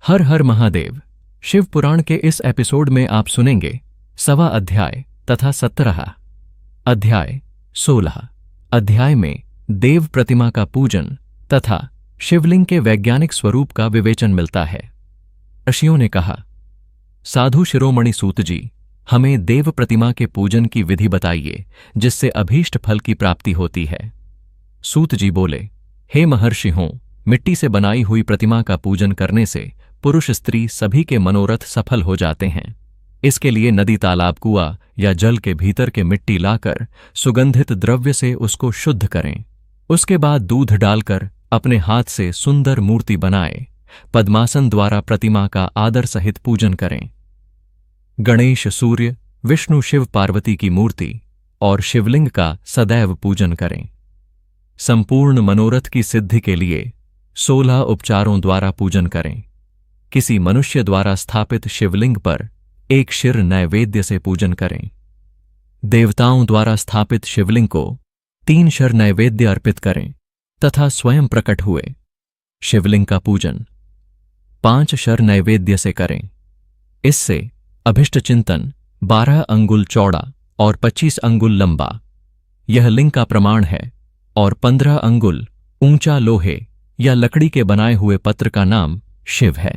हर हर महादेव। शिव पुराण के इस एपिसोड में आप सुनेंगे 1वां अध्याय तथा 17 अध्याय 16 अध्याय में देव प्रतिमा का पूजन तथा शिवलिंग के वैज्ञानिक स्वरूप का विवेचन मिलता है। ऋषियों ने कहा, साधु शिरोमणि सूत जी, हमें देव प्रतिमा के पूजन की विधि बताइए जिससे अभीष्ट फल की प्राप्ति होती है। सूत जी बोले, हे महर्षि हों, मिट्टी से बनाई हुई प्रतिमा का पूजन करने से पुरुष स्त्री सभी के मनोरथ सफल हो जाते हैं। इसके लिए नदी, तालाब, कुआं या जल के भीतर के मिट्टी लाकर सुगंधित द्रव्य से उसको शुद्ध करें। उसके बाद दूध डालकर अपने हाथ से सुंदर मूर्ति बनाए पद्मासन द्वारा प्रतिमा का आदर सहित पूजन करें। गणेश, सूर्य, विष्णु, शिव, पार्वती की मूर्ति और शिवलिंग का सदैव पूजन करें। संपूर्ण मनोरथ की सिद्धि के लिए 16 उपचारों द्वारा पूजन करें। किसी मनुष्य द्वारा स्थापित शिवलिंग पर एक क्षीर नैवेद्य से पूजन करें। देवताओं द्वारा स्थापित शिवलिंग को 3 क्षीर नैवेद्य अर्पित करें तथा स्वयं प्रकट हुए शिवलिंग का पूजन 5 क्षीर नैवेद्य से करें। इससे अभिष्ट चिंतन 12 अंगुल चौड़ा और 25 अंगुल लंबा यह लिंग का प्रमाण है और 15 अंगुल ऊंचा लोहे या लकड़ी के बनाए हुए पत्र का नाम शिव है।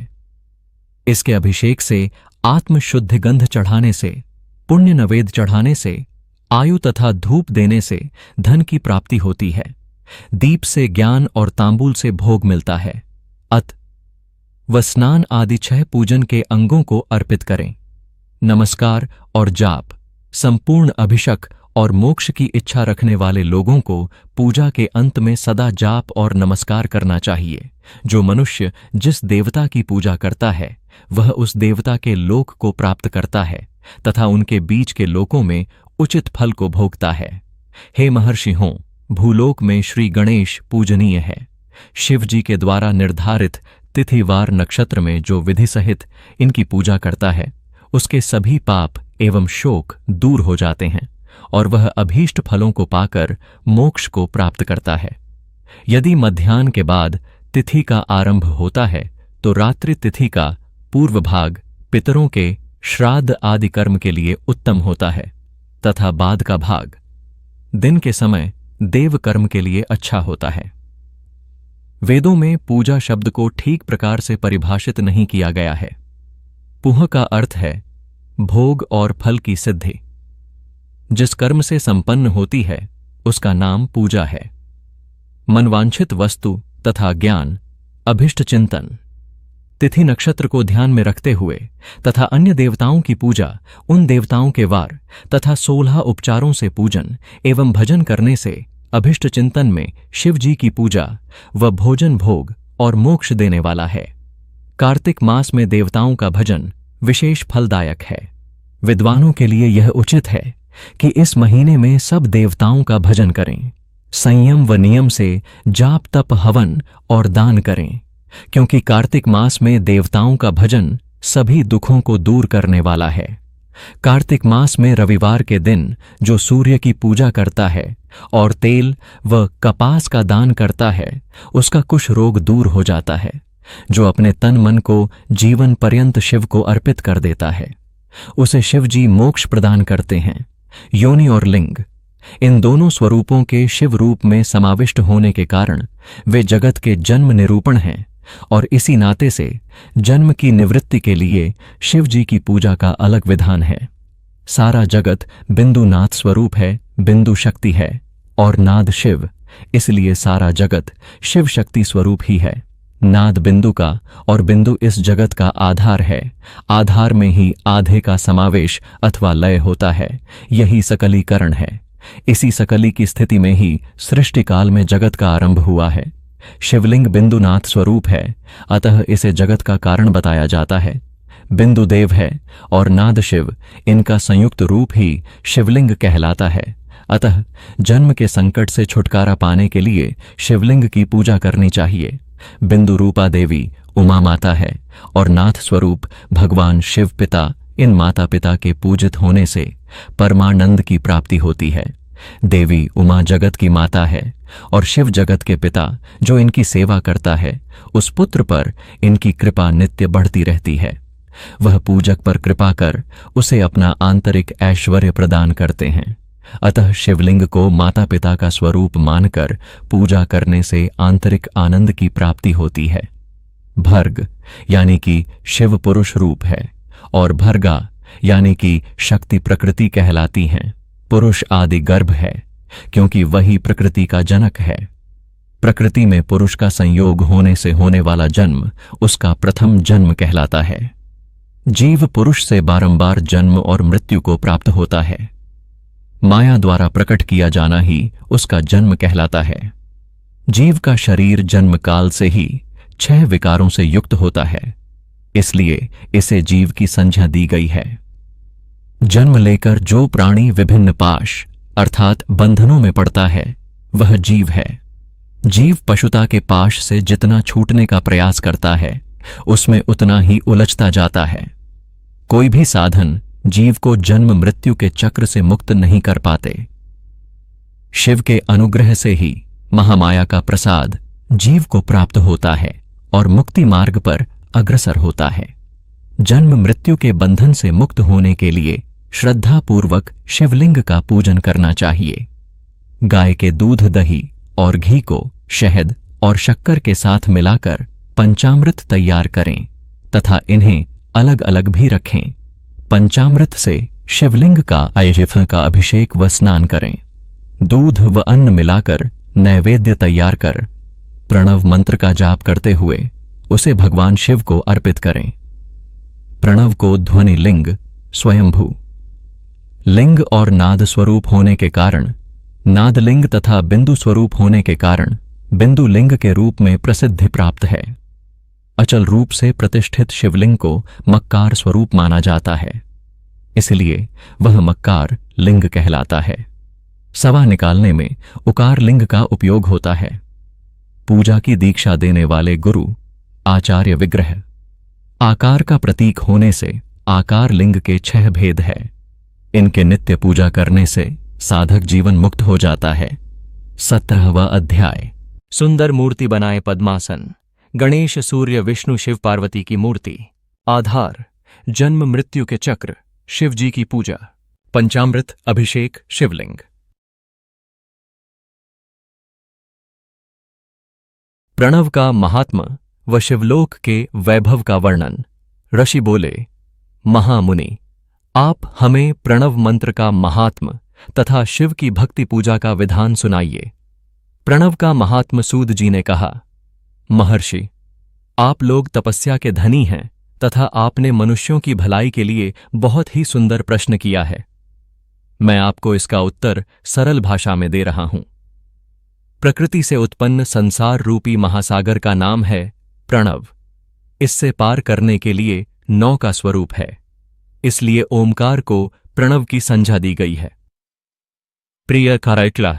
इसके अभिषेक से आत्मशुद्धि गंध चढ़ाने से, पुण्य नवेद चढ़ाने से, आयु तथा धूप देने से धन की प्राप्ति होती है। दीप से ज्ञान और तांबूल से भोग मिलता है। व स्नान आदि 6 पूजन के अंगों को अर्पित करें। नमस्कार और जाप, संपूर्ण अभिषेक और मोक्ष की इच्छा रखने वाले लोगों को पूजा के अंत में सदा जाप और नमस्कार करना चाहिए। जो मनुष्य जिस देवता की पूजा करता है वह उस देवता के लोक को प्राप्त करता है तथा उनके बीच के लोकों में उचित फल को भोगता है। हे महर्षि हों, भूलोक में श्री गणेश पूजनीय है। शिव जी के द्वारा निर्धारित तिथिवार नक्षत्र में जो विधि सहित इनकी पूजा करता है उसके सभी पाप एवं शोक दूर हो जाते हैं और वह अभीष्ट फलों को पाकर मोक्ष को प्राप्त करता है। यदि मध्याह्न के बाद तिथि का आरंभ होता है तो रात्रि तिथि का पूर्व भाग पितरों के श्राद्ध आदि कर्म के लिए उत्तम होता है तथा बाद का भाग दिन के समय देव कर्म के लिए अच्छा होता है। वेदों में पूजा शब्द को ठीक प्रकार से परिभाषित नहीं किया गया है। पुह का अर्थ है भोग और फल की सिद्धि। जिस कर्म से संपन्न होती है उसका नाम पूजा है। मनवांछित वस्तु तथा ज्ञान, अभिष्ट चिंतन, तिथि नक्षत्र को ध्यान में रखते हुए तथा अन्य देवताओं की पूजा, उन देवताओं के वार तथा 16 उपचारों से पूजन एवं भजन करने से अभिष्ट चिंतन में शिव जी की पूजा व भोजन भोग और मोक्ष देने वाला है। कार्तिक मास में देवताओं का भजन विशेष फलदायक है। विद्वानों के लिए यह उचित है कि इस महीने में सब देवताओं का भजन करें। संयम व नियम से जाप, तप, हवन और दान करें, क्योंकि कार्तिक मास में देवताओं का भजन सभी दुखों को दूर करने वाला है। कार्तिक मास में रविवार के दिन जो सूर्य की पूजा करता है और तेल व कपास का दान करता है उसका कुछ रोग दूर हो जाता है। जो अपने तन मन को जीवन पर्यंत शिव को अर्पित कर देता है उसे शिव जी मोक्ष प्रदान करते हैं। योनि और लिंग, इन दोनों स्वरूपों के शिव रूप में समाविष्ट होने के कारण वे जगत के जन्म निरूपण हैं और इसी नाते से जन्म की निवृत्ति के लिए शिव जी की पूजा का अलग विधान है। सारा जगत बिंदु नाद स्वरूप है, बिंदु शक्ति है और नाद शिव, इसलिए सारा जगत शिव शक्ति स्वरूप ही है। नाद बिंदु का और बिंदु इस जगत का आधार है। आधार में ही आधे का समावेश अथवा लय होता है। यही सकलीकरण है। इसी सकली की स्थिति में ही सृष्टि काल में जगत का आरंभ हुआ है। शिवलिंग बिंदुनाथ स्वरूप है, अतः इसे जगत का कारण बताया जाता है। बिंदु देव है और नाद शिव, इनका संयुक्त रूप ही शिवलिंग कहलाता है। अतः जन्म के संकट से छुटकारा पाने के लिए शिवलिंग की पूजा करनी चाहिए। बिंदु रूपा देवी उमा माता है और नाथ स्वरूप भगवान शिव पिता। इन माता पिता के पूजित होने से परमानंद की प्राप्ति होती है। देवी उमा जगत की माता है और शिव जगत के पिता जो इनकी सेवा करता है, उस पुत्र पर इनकी कृपा नित्य बढ़ती रहती है। वह पूजक पर कृपा कर उसे अपना आंतरिक ऐश्वर्य प्रदान करते हैं। अतः शिवलिंग को माता पिता का स्वरूप मानकर पूजा करने से आंतरिक आनंद की प्राप्ति होती है। भर्ग यानी कि शिव पुरुष रूप है और भर्गा यानी कि शक्ति प्रकृति कहलाती हैं। पुरुष आदि गर्भ है क्योंकि वही प्रकृति का जनक है। प्रकृति में पुरुष का संयोग होने से होने वाला जन्म उसका प्रथम जन्म कहलाता है। जीव पुरुष से बारंबार जन्म और मृत्यु को प्राप्त होता है। माया द्वारा प्रकट किया जाना ही उसका जन्म कहलाता है। जीव का शरीर जन्म काल से ही 6 विकारों से युक्त होता है, इसलिए इसे जीव की संज्ञा दी गई है। जन्म लेकर जो प्राणी विभिन्न पाश अर्थात बंधनों में पड़ता है, वह जीव है। जीव पशुता के पाश से जितना छूटने का प्रयास करता है, उसमें उतना ही उलझता जाता है। कोई भी साधन जीव को जन्म मृत्यु के चक्र से मुक्त नहीं कर पाते। शिव के अनुग्रह से ही महामाया का प्रसाद जीव को प्राप्त होता है और मुक्ति मार्ग पर अग्रसर होता है। जन्म मृत्यु के बंधन से मुक्त होने के लिए श्रद्धापूर्वक शिवलिंग का पूजन करना चाहिए। गाय के दूध, दही और घी को शहद और शक्कर के साथ मिलाकर पंचामृत तैयार करें तथा इन्हें अलग अलग भी रखें। पंचामृत से शिवलिंग का आयजिफ का अभिषेक व स्नान करें। दूध व अन्न मिलाकर नैवेद्य तैयार कर प्रणव मंत्र का जाप करते हुए उसे भगवान शिव को अर्पित करें। प्रणव को ध्वनि लिंग, स्वयंभू लिंग और नाद स्वरूप होने के कारण नादलिंग तथा बिंदु स्वरूप होने के कारण बिंदु लिंग के रूप में प्रसिद्धि प्राप्त है। अचल रूप से प्रतिष्ठित शिवलिंग को मक्कार स्वरूप माना जाता है, इसलिए वह मक्कार लिंग कहलाता है। सवा निकालने में उकार लिंग का उपयोग होता है। पूजा की दीक्षा देने वाले गुरु आचार्य विग्रह आकार का प्रतीक होने से आकार लिंग के 6 भेद है। इनके नित्य पूजा करने से साधक जीवन मुक्त हो जाता है। 17वां अध्याय। सुंदर मूर्ति बनाए पद्मासन। गणेश, सूर्य, विष्णु, शिव, पार्वती की मूर्ति। आधार जन्म मृत्यु के चक्र, शिव जी की पूजा। पंचामृत अभिषेक शिवलिंग। प्रणव का महात्मा व शिवलोक के वैभव का वर्णन। ऋषि बोले, महामुनि, आप हमें प्रणव मंत्र का महात्म तथा शिव की भक्ति पूजा का विधान सुनाइए। प्रणव का महात्म सूद जी ने कहा, महर्षि, आप लोग तपस्या के धनी हैं तथा आपने मनुष्यों की भलाई के लिए बहुत ही सुंदर प्रश्न किया है। मैं आपको इसका उत्तर सरल भाषा में दे रहा हूं। प्रकृति से उत्पन्न संसार रूपी महासागर का नाम है प्रणव। इससे पार करने के लिए 9 का स्वरूप है, इसलिए ओमकार को प्रणव की संज्ञा दी गई है। प्रिय कारैक्ला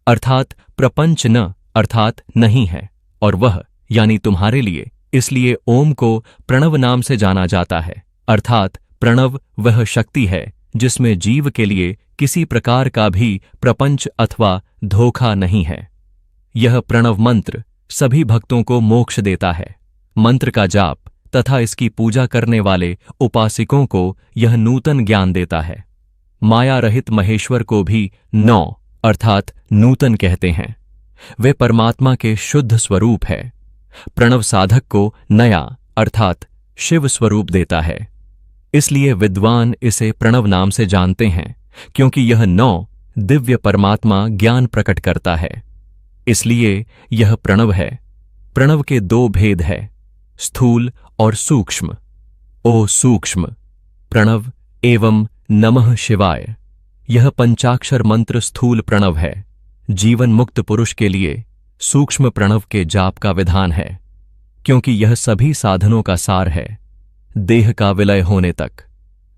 अर्थात प्रपंच न अर्थात नहीं है, और वह यानी तुम्हारे लिए, इसलिए ओम को प्रणव नाम से जाना जाता है। अर्थात प्रणव वह शक्ति है जिसमें जीव के लिए किसी प्रकार का भी प्रपंच अथवा धोखा नहीं है। यह प्रणव मंत्र सभी भक्तों को मोक्ष देता है। मंत्र का जाप तथा इसकी पूजा करने वाले उपासकों को यह नूतन ज्ञान देता है। माया रहित महेश्वर को भी 9 अर्थात नूतन कहते हैं। वे परमात्मा के शुद्ध स्वरूप है। प्रणव साधक को नया अर्थात शिव स्वरूप देता है, इसलिए विद्वान इसे प्रणव नाम से जानते हैं, क्योंकि यह 9 दिव्य परमात्मा ज्ञान प्रकट करता है, इसलिए यह प्रणव है। प्रणव के 2 भेद है, स्थूल और सूक्ष्म। ओ सूक्ष्म प्रणव एवं नमः शिवाय, यह पंचाक्षर मंत्र स्थूल प्रणव है। जीवन मुक्त पुरुष के लिए सूक्ष्म प्रणव के जाप का विधान है, क्योंकि यह सभी साधनों का सार है, देह का विलय होने तक।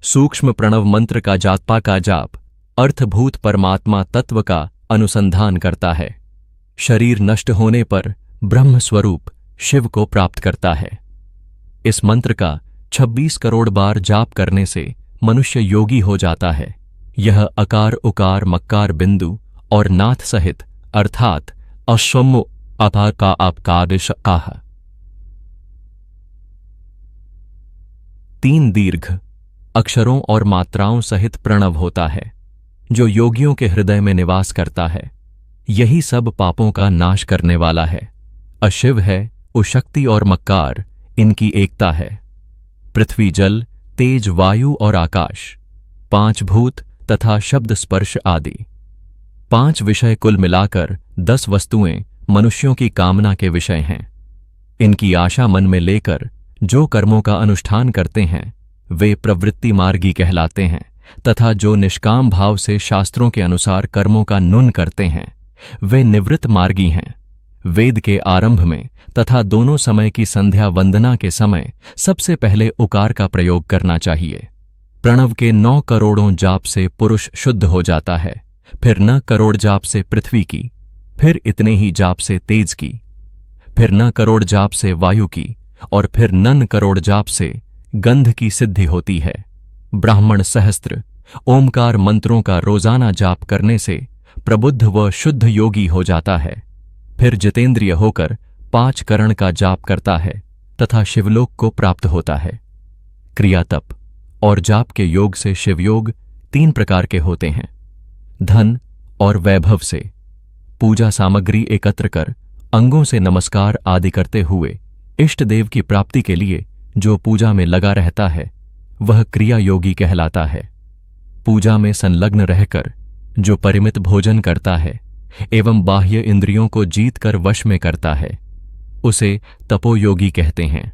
सूक्ष्म प्रणव मंत्र का जापा का जाप अर्थभूत परमात्मा तत्व का अनुसंधान करता है। शरीर नष्ट होने पर ब्रह्म स्वरूप शिव को प्राप्त करता है। इस मंत्र का 26 करोड़ बार जाप करने से मनुष्य योगी हो जाता है। यह अकार उकार मक्कार बिंदु और नाथ सहित अर्थात अश्वमो अथा का आपकादिश आह। 3 दीर्घ अक्षरों और मात्राओं सहित प्रणव होता है, जो योगियों के हृदय में निवास करता है। यही सब पापों का नाश करने वाला है। अशिव है, उशक्ति और मक्कार इनकी एकता है। पृथ्वी, जल, तेज, वायु और आकाश, 5 भूत तथा शब्द स्पर्श आदि 5 विषय कुल मिलाकर 10 वस्तुएं मनुष्यों की कामना के विषय हैं। इनकी आशा मन में लेकर जो कर्मों का अनुष्ठान करते हैं वे प्रवृत्ति मार्गी कहलाते हैं, तथा जो निष्काम भाव से शास्त्रों के अनुसार कर्मों का नुन करते हैं वे निवृत्त मार्गी हैं। वेद के आरंभ में तथा दोनों समय की संध्या वंदना के समय सबसे पहले उकार का प्रयोग करना चाहिए। प्रणव के 9 करोड़ों जाप से पुरुष शुद्ध हो जाता है, फिर 9 करोड़ जाप से पृथ्वी की, फिर इतने ही जाप से तेज की, फिर 9 करोड़ जाप से वायु की, और फिर 9 करोड़ जाप से गंध की सिद्धि होती है। ब्राह्मण सहस्त्र ओमकार मंत्रों का रोजाना जाप करने से प्रबुद्ध व शुद्ध योगी हो जाता है। फिर जितेंद्रिय होकर 5 करण का जाप करता है तथा शिवलोक को प्राप्त होता है। क्रिया तप और जाप के योग से शिवयोग 3 प्रकार के होते हैं। धन और वैभव से पूजा सामग्री एकत्र कर अंगों से नमस्कार आदि करते हुए इष्ट देव की प्राप्ति के लिए जो पूजा में लगा रहता है वह क्रिया योगी कहलाता है। पूजा में संलग्न रहकर जो परिमित भोजन करता है एवं बाह्य इंद्रियों को जीत कर वश में करता है उसे तपोयोगी कहते हैं।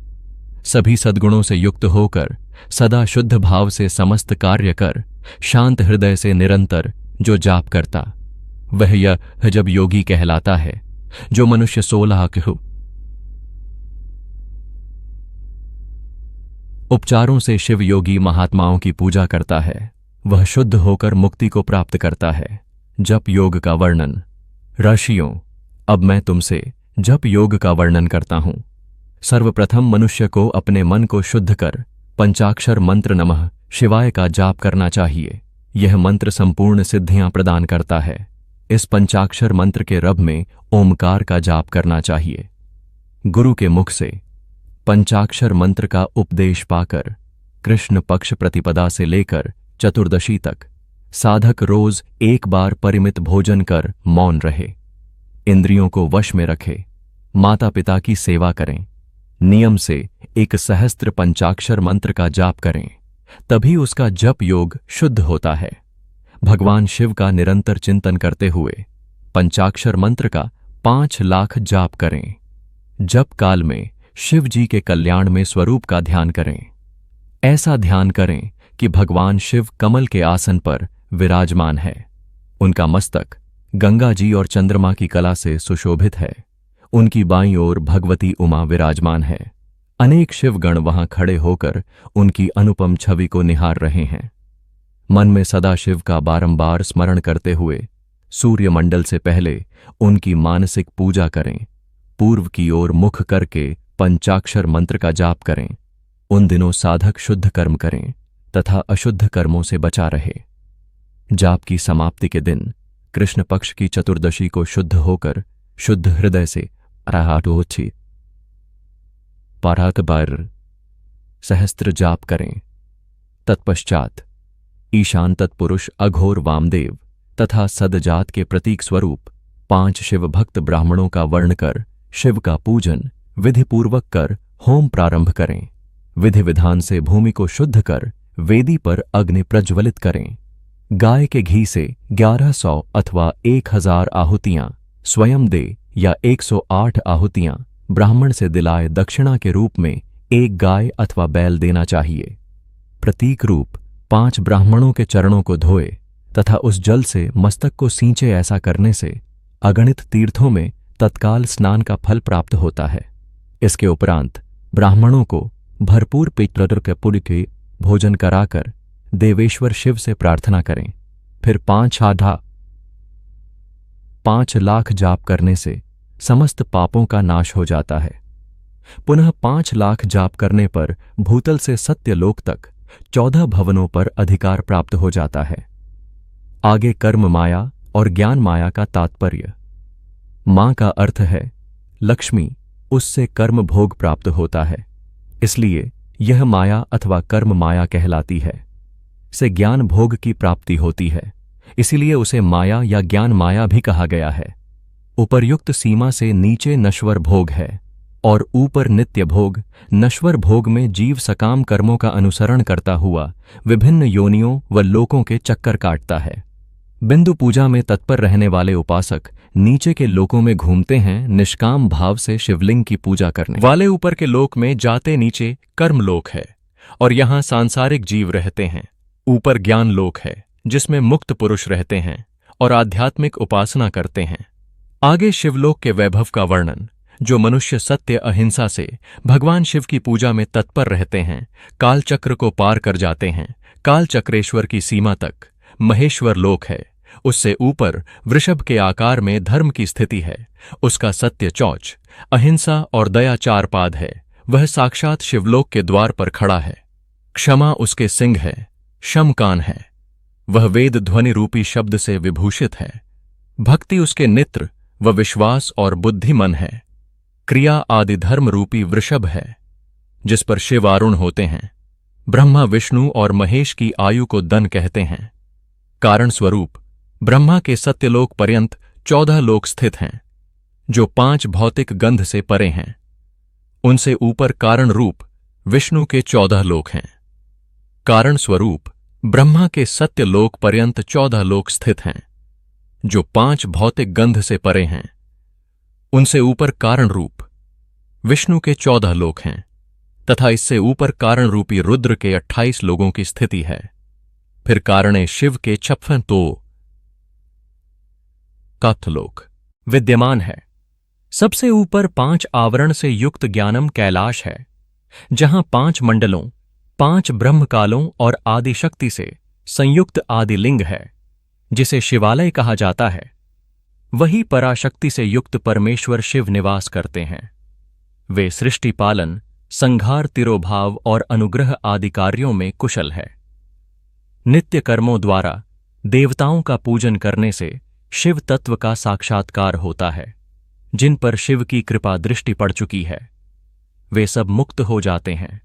सभी सद्गुणों से युक्त होकर सदा शुद्ध भाव से समस्त कार्य कर शांत हृदय से निरंतर जो जाप करता वह यह जब योगी कहलाता है। जो मनुष्य 16 उपचारों से शिव योगी महात्माओं की पूजा करता है वह शुद्ध होकर मुक्ति को प्राप्त करता है। जप योग का वर्णन। ऋषियों, अब मैं तुमसे जप योग का वर्णन करता हूं। सर्वप्रथम मनुष्य को अपने मन को शुद्ध कर पंचाक्षर मंत्र नमः शिवाय का जाप करना चाहिए। यह मंत्र संपूर्ण सिद्धियां प्रदान करता है। इस पंचाक्षर मंत्र के रब में ओमकार का जाप करना चाहिए। गुरु के मुख से पंचाक्षर मंत्र का उपदेश पाकर कृष्ण पक्ष प्रतिपदा से लेकर चतुर्दशी तक साधक रोज 1 बार परिमित भोजन कर मौन रहे, इंद्रियों को वश में रखे, माता पिता की सेवा करें, नियम से 1 सहस्त्र पंचाक्षर मंत्र का जाप करें, तभी उसका जप योग शुद्ध होता है। भगवान शिव का निरंतर चिंतन करते हुए पंचाक्षर मंत्र का 5 लाख जाप करें। जप काल में शिव जी के कल्याण में स्वरूप का ध्यान करें। ऐसा ध्यान करें कि भगवान शिव कमल के आसन पर विराजमान है। उनका मस्तक गंगा जी और चंद्रमा की कला से सुशोभित है। उनकी बाईं ओर भगवती उमा विराजमान है। अनेक शिवगण वहां खड़े होकर उनकी अनुपम छवि को निहार रहे हैं। मन में सदा शिव का बारंबार स्मरण करते हुए सूर्यमंडल से पहले उनकी मानसिक पूजा करें। पूर्व की ओर मुख करके पंचाक्षर मंत्र का जाप करें। उन दिनों साधक शुद्ध कर्म करें तथा अशुद्ध कर्मों से बचा रहे। जाप की समाप्ति के दिन कृष्ण पक्ष की चतुर्दशी को शुद्ध होकर शुद्ध हृदय से अराहाटोछि पाराक बार सहस्त्र जाप करें। तत्पश्चात ईशान तत्पुरुष अघोर वामदेव तथा सदजात के प्रतीक स्वरूप 5 शिव भक्त ब्राह्मणों का वर्ण कर शिव का पूजन विधिपूर्वक कर होम प्रारंभ करें। विधि विधान से भूमि को शुद्ध कर वेदी पर अग्नि प्रज्वलित करें। गाय के घी से 1100 अथवा 1000 आहुतियां स्वयं दे या 108 आहुतियां ब्राह्मण से दिलाए दक्षिणा के रूप में 1 गाय अथवा बैल देना चाहिए। प्रतीक रूप 5 ब्राह्मणों के चरणों को धोए तथा उस जल से मस्तक को सींचे। ऐसा करने से अगणित तीर्थों में तत्काल स्नान का फल प्राप्त होता है। इसके उपरांत ब्राह्मणों को भरपूर पितृ के पुण्य के भोजन कराकर देवेश्वर शिव से प्रार्थना करें। फिर 5 लाख जाप करने से समस्त पापों का नाश हो जाता है। पुनः 5 लाख जाप करने पर भूतल से सत्यलोक तक 14 भवनों पर अधिकार प्राप्त हो जाता है। आगे कर्म माया और ज्ञान माया का तात्पर्य। मां का अर्थ है लक्ष्मी, उससे कर्म भोग प्राप्त होता है, इसलिए यह माया अथवा कर्म माया कहलाती है। से ज्ञान भोग की प्राप्ति होती है, इसीलिए उसे माया या ज्ञान माया भी कहा गया है। उपर्युक्त सीमा से नीचे नश्वर भोग है और ऊपर नित्य भोग। नश्वर भोग में जीव सकाम कर्मों का अनुसरण करता हुआ विभिन्न योनियों व लोकों के चक्कर काटता है। बिंदु पूजा में तत्पर रहने वाले उपासक नीचे के लोकों में घूमते हैं निष्काम भाव से शिवलिंग की पूजा करने वाले ऊपर के लोक में जाते नीचे कर्म लोक है और यहाँ सांसारिक जीव रहते हैं। ऊपर ज्ञान लोक है जिसमें मुक्त पुरुष रहते हैं और आध्यात्मिक उपासना करते हैं। आगे शिवलोक के वैभव का वर्णन, जो मनुष्य सत्य अहिंसा से भगवान शिव की पूजा में तत्पर रहते हैं, कालचक्र को पार कर जाते हैं। कालचक्रेश्वर की सीमा तक महेश्वर लोक है। उससे ऊपर वृषभ के आकार में धर्म की स्थिति है। उसका सत्य चौच, अहिंसा और दया 4 पाद है। वह साक्षात शिवलोक के द्वार पर खड़ा है। क्षमा उसके सिंह है, शम कान है। वह वेद ध्वनि रूपी शब्द से विभूषित है। भक्ति उसके नेत्र व विश्वास और बुद्धि मन है। क्रिया आदि धर्म रूपी वृषभ है जिस पर शिव आरूढ़ होते हैं। ब्रह्मा विष्णु और महेश की आयु को दन कहते हैं। कारण स्वरूप ब्रह्मा के सत्यलोक पर्यंत 14 लोक स्थित हैं, जो 5 भौतिक गंध से परे हैं। उनसे ऊपर कारण रूप विष्णु के 14 लोक हैं। कारण स्वरूप ब्रह्मा के सत्यलोक पर्यंत 14 लोक स्थित हैं, जो 5 भौतिक गंध से परे हैं। उनसे ऊपर कारण रूप विष्णु के 14 लोक हैं तथा इससे ऊपर कारण रूपी रुद्र के 28 लोगों की स्थिति है। फिर कारणे शिव के 56 तो कात्थलोक विद्यमान है। सबसे ऊपर 5 आवरण से युक्त ज्ञानम कैलाश है, जहां 5 मंडलों, 5 ब्रह्मकालों और आदिशक्ति से संयुक्त आदिलिंग है, जिसे शिवालय कहा जाता है। वही पराशक्ति से युक्त परमेश्वर शिव निवास करते हैं। वे सृष्टि पालन, संहार, तिरोभाव और अनुग्रह आदि कार्यों में कुशल है। नित्य कर्मों द्वारा देवताओं का पूजन करने से शिव तत्व का साक्षात्कार होता है। जिन पर शिव की कृपा दृष्टि पड़ चुकी है, वे सब मुक्त हो जाते हैं।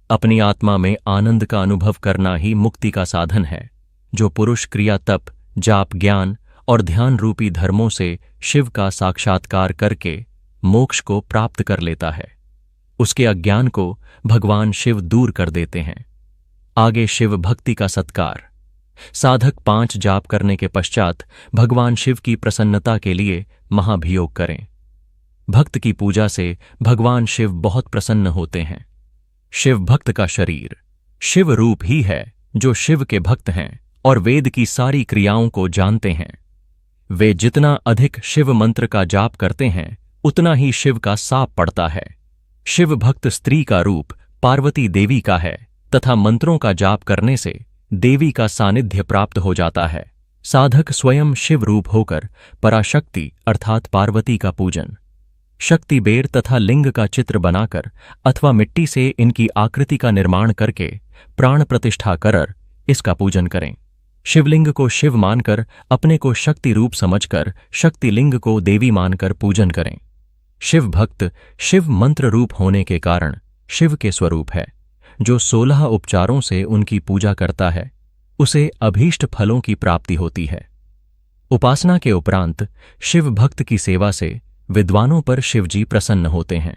अपनी आत्मा में आनंद का अनुभव करना ही मुक्ति का साधन है। जो पुरुष क्रिया, तप, जाप, ज्ञान और ध्यान रूपी धर्मों से शिव का साक्षात्कार करके मोक्ष को प्राप्त कर लेता है, उसके अज्ञान को भगवान शिव दूर कर देते हैं। आगे शिव भक्ति का सत्कार। साधक 5 जाप करने के पश्चात भगवान शिव की प्रसन्नता के लिए महाभियोग करें। भक्त की पूजा से भगवान शिव बहुत प्रसन्न होते हैं। शिव भक्त का शरीर शिव रूप ही है, जो शिव के भक्त हैं और वेद की सारी क्रियाओं को जानते हैं। वे जितना अधिक शिव मंत्र का जाप करते हैं, उतना ही शिव का साप पड़ता है। शिव भक्त स्त्री का रूप पार्वती देवी का है तथा मंत्रों का जाप करने से देवी का सानिध्य प्राप्त हो जाता है। साधक स्वयं शिव रूप होकर पराशक्ति अर्थात पार्वती का पूजन, शक्ति बेर तथा लिंग का चित्र बनाकर अथवा मिट्टी से इनकी आकृति का निर्माण करके प्राण प्रतिष्ठा कर इसका पूजन करें। शिवलिंग को शिव मानकर अपने को शक्ति रूप समझकर शक्तिलिंग को देवी मानकर पूजन करें। शिव भक्त शिव मंत्र रूप होने के कारण शिव के स्वरूप है। जो 16 उपचारों से उनकी पूजा करता है, उसे अभीष्ट फलों की प्राप्ति होती है। उपासना के उपरांत शिव भक्त की सेवा से विद्वानों पर शिवजी प्रसन्न होते हैं।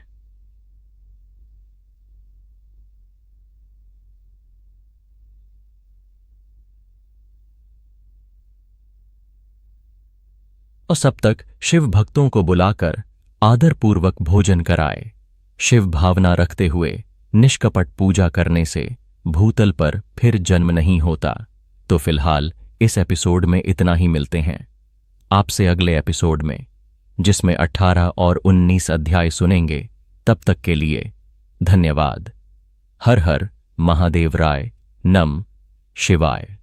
और सब तक शिव भक्तों को बुलाकर आदरपूर्वक भोजन कराए। शिव भावना रखते हुए निष्कपट पूजा करने से भूतल पर फिर जन्म नहीं होता। तो फिलहाल इस एपिसोड में इतना ही। मिलते हैं आपसे अगले एपिसोड में, जिसमें 18 और 19 अध्याय सुनेंगे। तब तक के लिए धन्यवाद। हर हर महादेव राय। नम शिवाय।